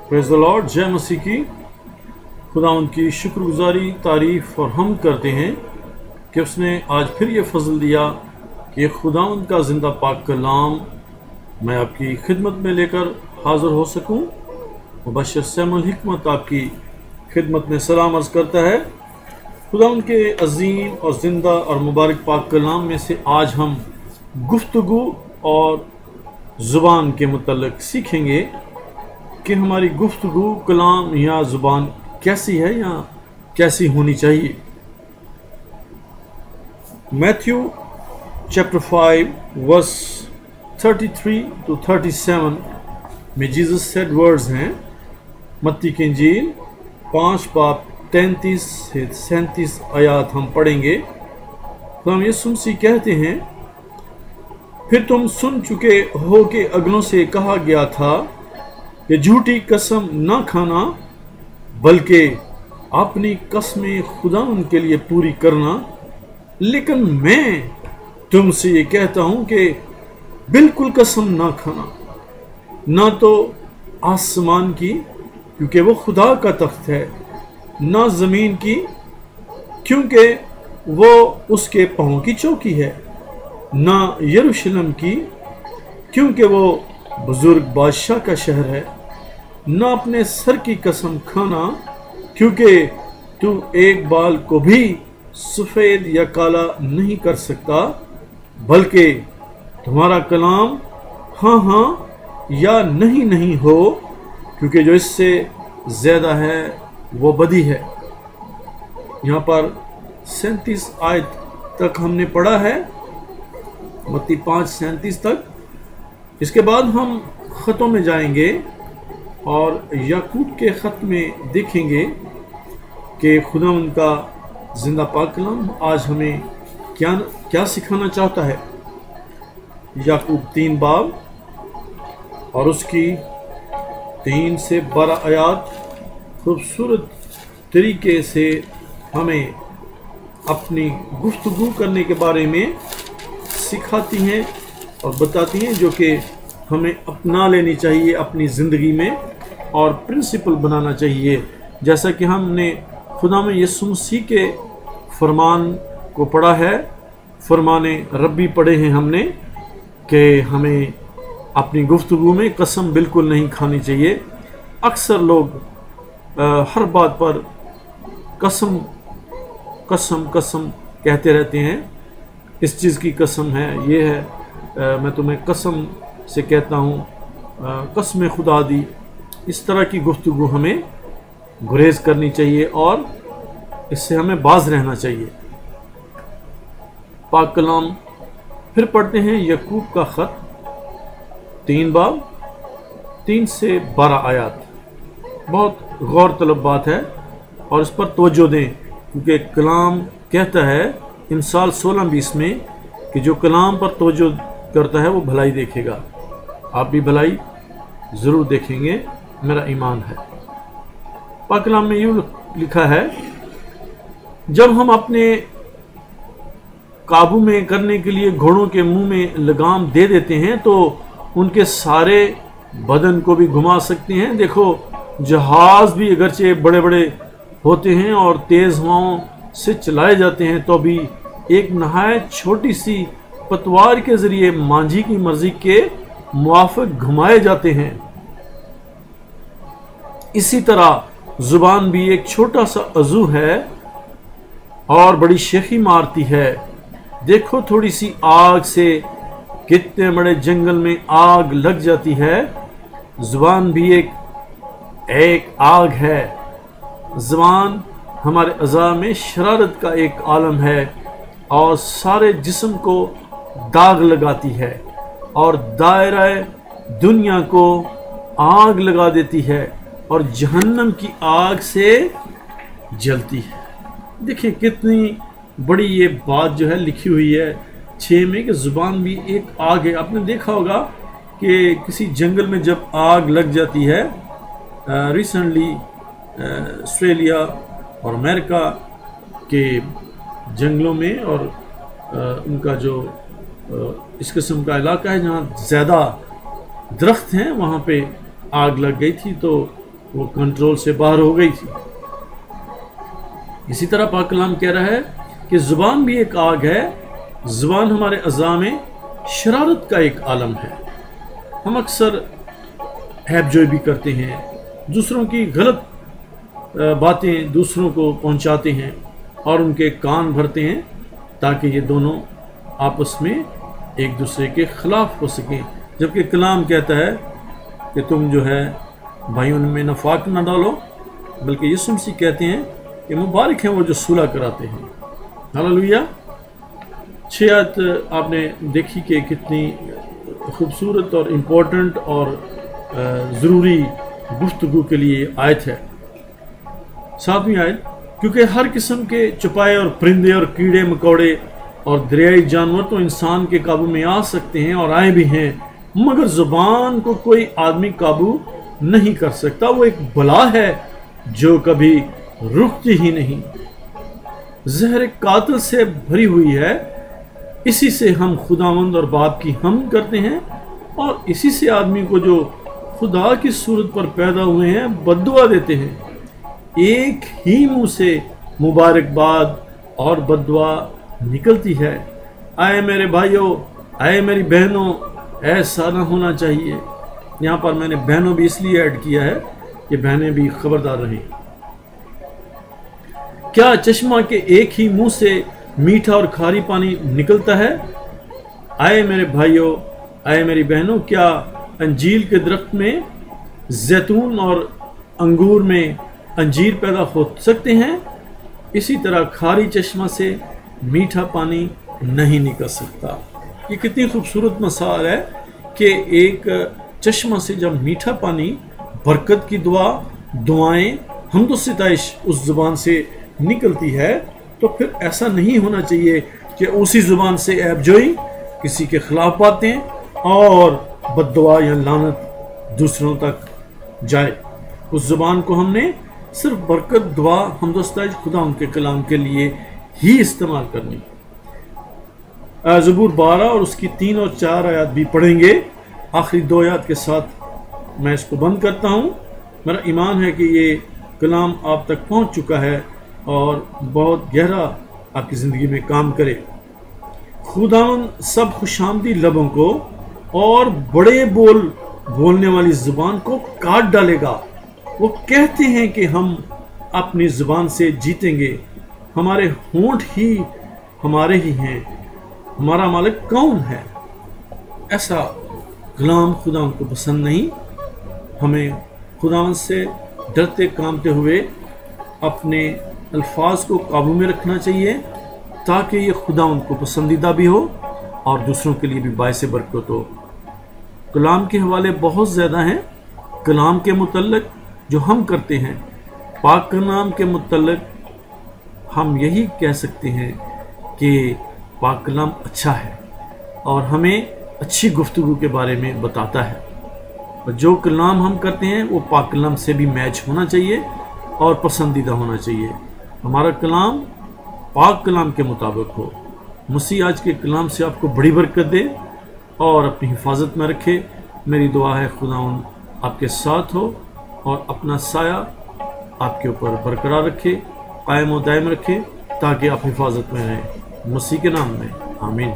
Praise the Lord. जय मसीह की। खुदावंद की शुक्रगुजारी, तारीफ़ और हम करते हैं कि उसने आज फिर ये फजल दिया कि खुदावंद का ज़िंदा पाक कलाम मैं आपकी खिदमत में लेकर हाज़िर हो सकूं। मुबश्शिर सैमुअल हिकमत आपकी खिदमत में सलाम अर्ज़ करता है। खुदावंद के अज़ीम और ज़िंदा और मुबारक पाक कलाम में से आज हम गुफ्तगू और ज़ुबान के मुतल्लिक़ सीखेंगे कि हमारी गुफ्तगू, कलाम या ज़ुबान कैसी है या कैसी होनी चाहिए। मैथ्यू चैप्टर 5 वर्स 33 to 37 में जीसस सेड वर्ड्स हैं। मत्ती की इंजील 5 बाब 33 से 37 आयात हम पढ़ेंगे। तो हम यीशु मसीह कहते हैं, फिर तुम सुन चुके हो कि अगलों से कहा गया था कि झूठी कसम न खाना, बल्कि अपनी कसमें खुदा उनके लिए पूरी करना। लेकिन मैं तुमसे ये कहता हूं कि बिल्कुल कसम ना खाना, ना तो आसमान की क्योंकि वो खुदा का तख्त है, ना ज़मीन की क्योंकि वो उसके पाँव की चौकी है, ना यरूशलेम की क्योंकि वो बुजुर्ग बादशाह का शहर है, ना अपने सर की कसम खाना क्योंकि तू एक बाल को भी सफ़ेद या काला नहीं कर सकता, बल्कि तुम्हारा कलाम हाँ हाँ या नहीं नहीं हो, क्योंकि जो इससे ज़्यादा है वो बदी है। यहाँ पर 37 आयत तक हमने पढ़ा है, मत्ती 5:37 तक। इसके बाद हम ख़तों में जाएंगे और याकूब के ख़त में देखेंगे कि खुदा उनका ज़िंदा पाक कलाम आज हमें क्या सिखाना चाहता है। याकूब 3 बाब और उसकी 3 से 12 आयात खूबसूरत तरीके से हमें अपनी गुफ्तगू करने के बारे में सिखाती हैं और बताती हैं, जो कि हमें अपना लेनी चाहिए अपनी ज़िंदगी में और प्रिंसिपल बनाना चाहिए। जैसा कि हमने खुदा में यीशु मसीह के फरमान को पढ़ा है, फरमाने रब्बी पढ़े हैं हमने कि हमें अपनी गुफ्तगू में कसम बिल्कुल नहीं खानी चाहिए। अक्सर लोग हर बात पर कसम कसम कसम कहते रहते हैं। इस चीज़ की कसम है, ये है, मैं तुम्हें कसम से कहता हूँ, कसम खुदा दी। इस तरह की गुफ्तगू हमें गुरेज करनी चाहिए और इससे हमें बाज रहना चाहिए। पाक कलाम फिर पढ़ते हैं याकूब का ख़त 3 बाब 3 से 12 आयात। बहुत गौर तलब बात है और इस पर तवज्जो दें, क्योंकि कलाम कहता है इमसाल 16:20 में कि जो कलाम पर तवज्जो करता है वो भलाई देखेगा। आप भी भलाई ज़रूर देखेंगे, मेरा ईमान है। पाक कलाम में यूँ लिखा है, जब हम अपने काबू में करने के लिए घोड़ों के मुंह में लगाम दे देते हैं तो उनके सारे बदन को भी घुमा सकते हैं। देखो, जहाज़ भी अगरचे बड़े बड़े होते हैं और तेज़ हवाओं से चलाए जाते हैं, तो भी एक नहायत छोटी सी पतवार के ज़रिए मांझी की मर्जी के मुआफ़िक घुमाए जाते हैं। इसी तरह ज़ुबान भी एक छोटा सा अज़ू है और बड़ी शेखी मारती है। देखो, थोड़ी सी आग से कितने बड़े जंगल में आग लग जाती है। ज़ुबान भी एक आग है। ज़ुबान हमारे अज़ा में शरारत का एक आलम है और सारे जिस्म को दाग लगाती है और दायरा दुनिया को आग लगा देती है और जहन्नम की आग से जलती है। देखिए कितनी बड़ी ये बात जो है लिखी हुई है 6 में कि ज़ुबान भी एक आग है। आपने देखा होगा कि किसी जंगल में जब आग लग जाती है, रिसेंटली ऑस्ट्रेलिया और अमेरिका के जंगलों में और उनका जो इस किस्म का इलाका है जहाँ ज़्यादा दरख्त हैं, वहाँ पे आग लग गई थी तो वो कंट्रोल से बाहर हो गई थी। इसी तरह पाक कलाम कह रहा है कि ज़ुबान भी एक आग है, ज़ुबान हमारे अज़ा में शरारत का एक आलम है। हम अक्सर ऐबजोई भी करते हैं, दूसरों की गलत बातें दूसरों को पहुंचाते हैं और उनके कान भरते हैं ताकि ये दोनों आपस में एक दूसरे के खिलाफ हो सकें, जबकि कलाम कहता है कि तुम जो है भाइयों में नफाक न डालो, बल्कि यीशु मसीह कहते हैं कि मुबारक हैं वो जो सुलह कराते हैं। हालेलुया। 6 आयत आपने देखी कि कितनी खूबसूरत और इम्पोर्टेंट और ज़रूरी गुफ्तगू के लिए आयत है। 7वीं आयत, क्योंकि हर किस्म के चुपाए और परिंदे और कीड़े मकोड़े और दरियाई जानवर तो इंसान के काबू में आ सकते हैं और आए भी हैं, मगर ज़ुबान को कोई आदमी काबू नहीं कर सकता। वो एक बला है जो कभी रुकती ही नहीं, जहर कातिल से भरी हुई है। इसी से हम खुदावंद और बाप की हम करते हैं और इसी से आदमी को जो खुदा की सूरत पर पैदा हुए हैं बद्दुआ देते हैं। एक ही मुंह से मुबारकबाद और बद्दुआ निकलती है। आए मेरे भाइयों, आए मेरी बहनों, ऐसा ना होना चाहिए। यहाँ पर मैंने बहनों भी इसलिए ऐड किया है कि बहनें भी खबरदार रहें। क्या चश्मा के एक ही मुंह से मीठा और खारी पानी निकलता है? आए मेरे भाइयों, आए मेरी बहनों, क्या अंजीर के दरख्त में जैतून और अंगूर में अंजीर पैदा हो सकते हैं? इसी तरह खारी चश्मा से मीठा पानी नहीं निकल सकता। ये कितनी खूबसूरत मिसाल है कि एक चश्मा से जब मीठा पानी, बरकत की दुआएं, हम्द व सिताइश उस ज़ुबान से निकलती है, तो फिर ऐसा नहीं होना चाहिए कि उसी ज़ुबान से ऐबजोई, किसी के खिलाफ बातें और बद्दुआ या लानत दूसरों तक जाए। उस ज़ुबान को हमने सिर्फ बरकत, दुआ, हम्द व सिताइश, खुदा उनके कलाम के लिए ही इस्तेमाल करनी। ज़बूर 12 और उसकी 3 और 4 आयत भी पढ़ेंगे। आखिरी 2 आयत के साथ मैं इसको बंद करता हूँ। मेरा ईमान है कि ये कलाम आप तक पहुँच चुका है और बहुत गहरा आपकी ज़िंदगी में काम करे। खुदावंद सब खुशामदी लबों को और बड़े बोलने वाली ज़ुबान को काट डालेगा। वो कहते हैं कि हम अपनी ज़ुबान से जीतेंगे, हमारे होंठ ही हमारे ही हैं, हमारा मालिक कौन है? ऐसा कलाम खुदा को पसंद नहीं। हमें खुदावंद से डरते कामते हुए अपने अल्फाज को काबू में रखना चाहिए ताकि ये खुदावंद को पसंदीदा भी हो और दूसरों के लिए भी बायस बरकत हो। कलाम के हवाले बहुत ज़्यादा हैं। कलाम के मुतल्लिक़ जो हम करते हैं, पाक कलाम के मुतल्लिक़ हम यही कह सकते हैं कि पाक कलाम अच्छा है और हमें अच्छी गुफ्तगू के बारे में बताता है। और जो कलाम हम करते हैं वो पाक कलाम से भी मैच होना चाहिए और पसंदीदा होना चाहिए। हमारा कलाम पाक कलाम के मुताबिक हो। मसीह आज के कलाम से आपको बड़ी बरकत दे और अपनी हिफाजत में रखे। मेरी दुआ है खुदावंद आपके साथ हो और अपना साया आपके ऊपर बरकरार रखे, कायम व दायम रखे, ताकि आप हिफाजत में रहें। मसीह के नाम में आमीन।